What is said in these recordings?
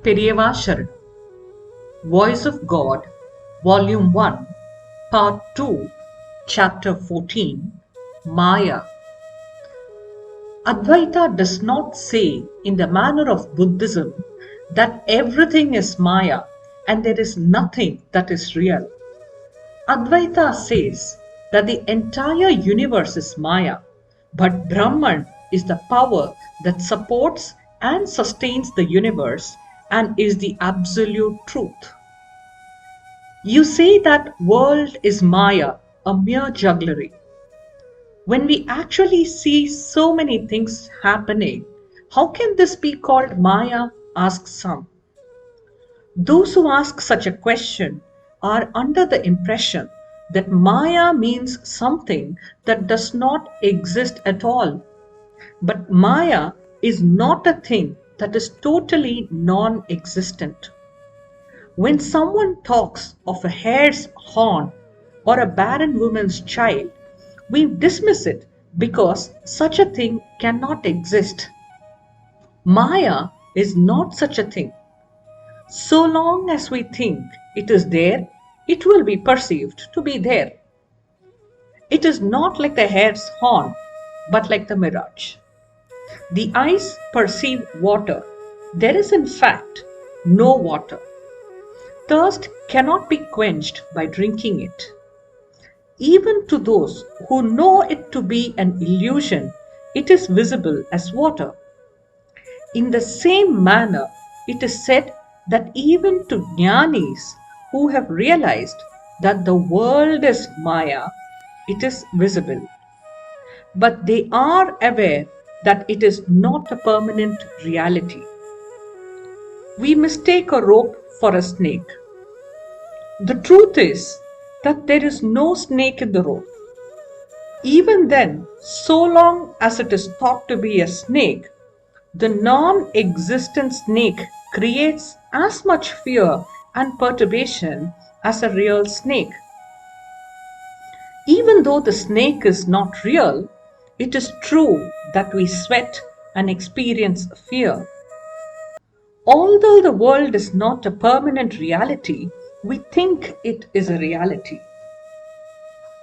Periyava Sharan, Voice of God, Volume 1, Part 2, Chapter 14, Maya. Advaita does not say, in the manner of Buddhism, that everything is Maya and there is nothing that is real. Advaita says that the entire universe is Maya, but Brahman is the power that supports and sustains the universe and is the absolute truth. You say that world is Maya, a mere jugglery. When we actually see so many things happening, how can this be called Maya? Asks some. Those who ask such a question are under the impression that Maya means something that does not exist at all. But Maya is not a thing that is totally non existent. When someone talks of a hare's horn or a barren woman's child, we dismiss it because such a thing cannot exist. Maya is not such a thing. So long as we think it is there, it will be perceived to be there. It is not like the hare's horn, but like the mirage. The eyes perceive water. There is, in fact, no water. Thirst cannot be quenched by drinking it. Even to those who know it to be an illusion, it is visible as water. In the same manner, it is said that even to jnanis who have realized that the world is Maya, it is visible. But they are aware that it is not a permanent reality. We mistake a rope for a snake. The truth is that there is no snake in the rope. Even then, so long as it is thought to be a snake, the non-existent snake creates as much fear and perturbation as a real snake. Even though the snake is not real, it is true that we sweat and experience fear. Although the world is not a permanent reality, we think it is a reality.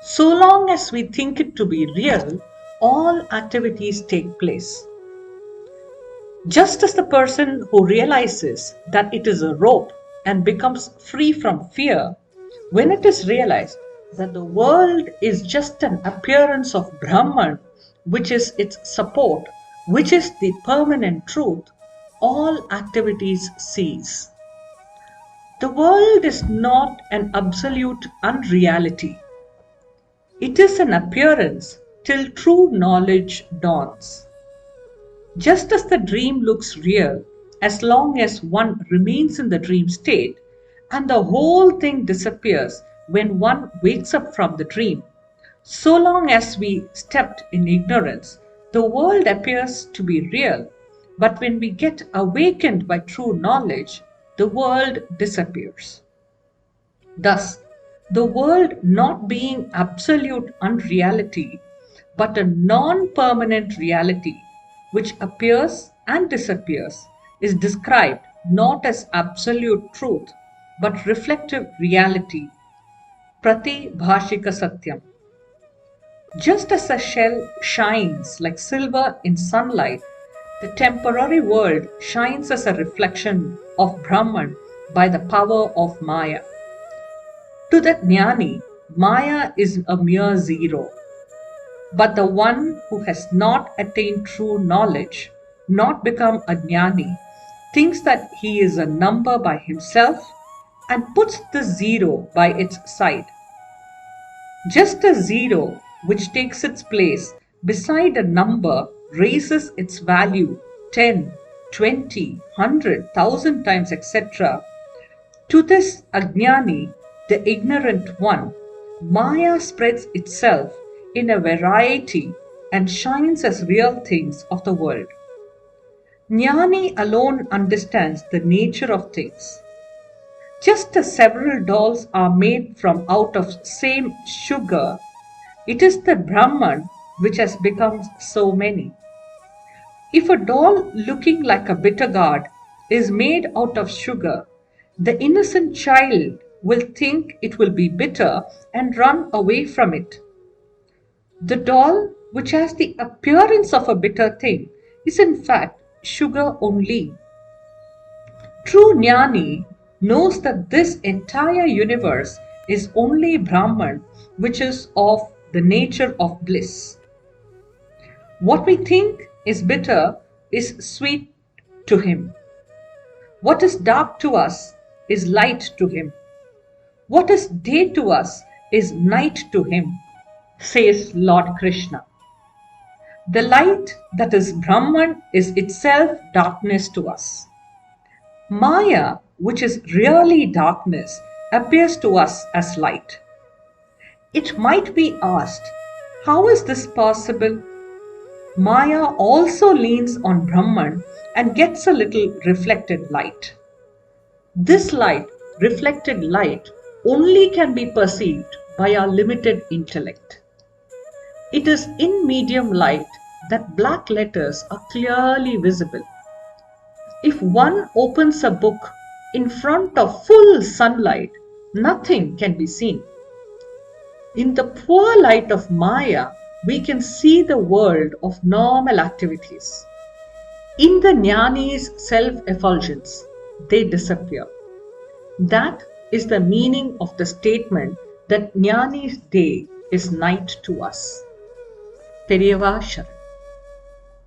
So long as we think it to be real, all activities take place. Just as the person who realizes that it is a rope and becomes free from fear, when it is realized that the world is just an appearance of Brahman, which is its support, which is the permanent truth, all activities cease. The world is not an absolute unreality. It is an appearance till true knowledge dawns. Just as the dream looks real as long as one remains in the dream state, and the whole thing disappears when one wakes up from the dream, so long as we stepped in ignorance, the world appears to be real, but when we get awakened by true knowledge, the world disappears. Thus, the world not being absolute unreality, but a non-permanent reality which appears and disappears, is described not as absolute truth, but reflective reality, pratibhashika satyam. Just as a shell shines like silver in sunlight, the temporary world shines as a reflection of Brahman by the power of Maya. To the jnani, Maya is a mere zero. But the one who has not attained true knowledge, not become a jnani, thinks that he is a number by himself and puts the zero by its side. Just a zero which takes its place beside a number raises its value 10, 20, 100, 1,000 times, etc. To this ajnani, the ignorant one, Maya spreads itself in a variety and shines as real things of the world. Jnani alone understands the nature of things. Just as several dolls are made from out of same sugar, it is the Brahman which has become so many. If a doll looking like a bitter gourd is made out of sugar, the innocent child will think it will be bitter and run away from it. The doll, which has the appearance of a bitter thing, is in fact sugar only. True Jnani knows that this entire universe is only Brahman, which is of the nature of bliss. What we think is bitter is sweet to him. What is dark to us is light to him. What is day to us is night to him, says Lord Krishna. The light that is Brahman is itself darkness to us. Maya, which is really darkness, appears to us as light. It might be asked, how is this possible? Maya also leans on Brahman and gets a little reflected light. This light, reflected light, only can be perceived by our limited intellect. It is in medium light that black letters are clearly visible. If one opens a book in front of full sunlight, nothing can be seen. In the poor light of Maya, we can see the world of normal activities. In the Jnani's self-effulgence, they disappear. That is the meaning of the statement that Jnani's day is night to us. Periyava Sharan.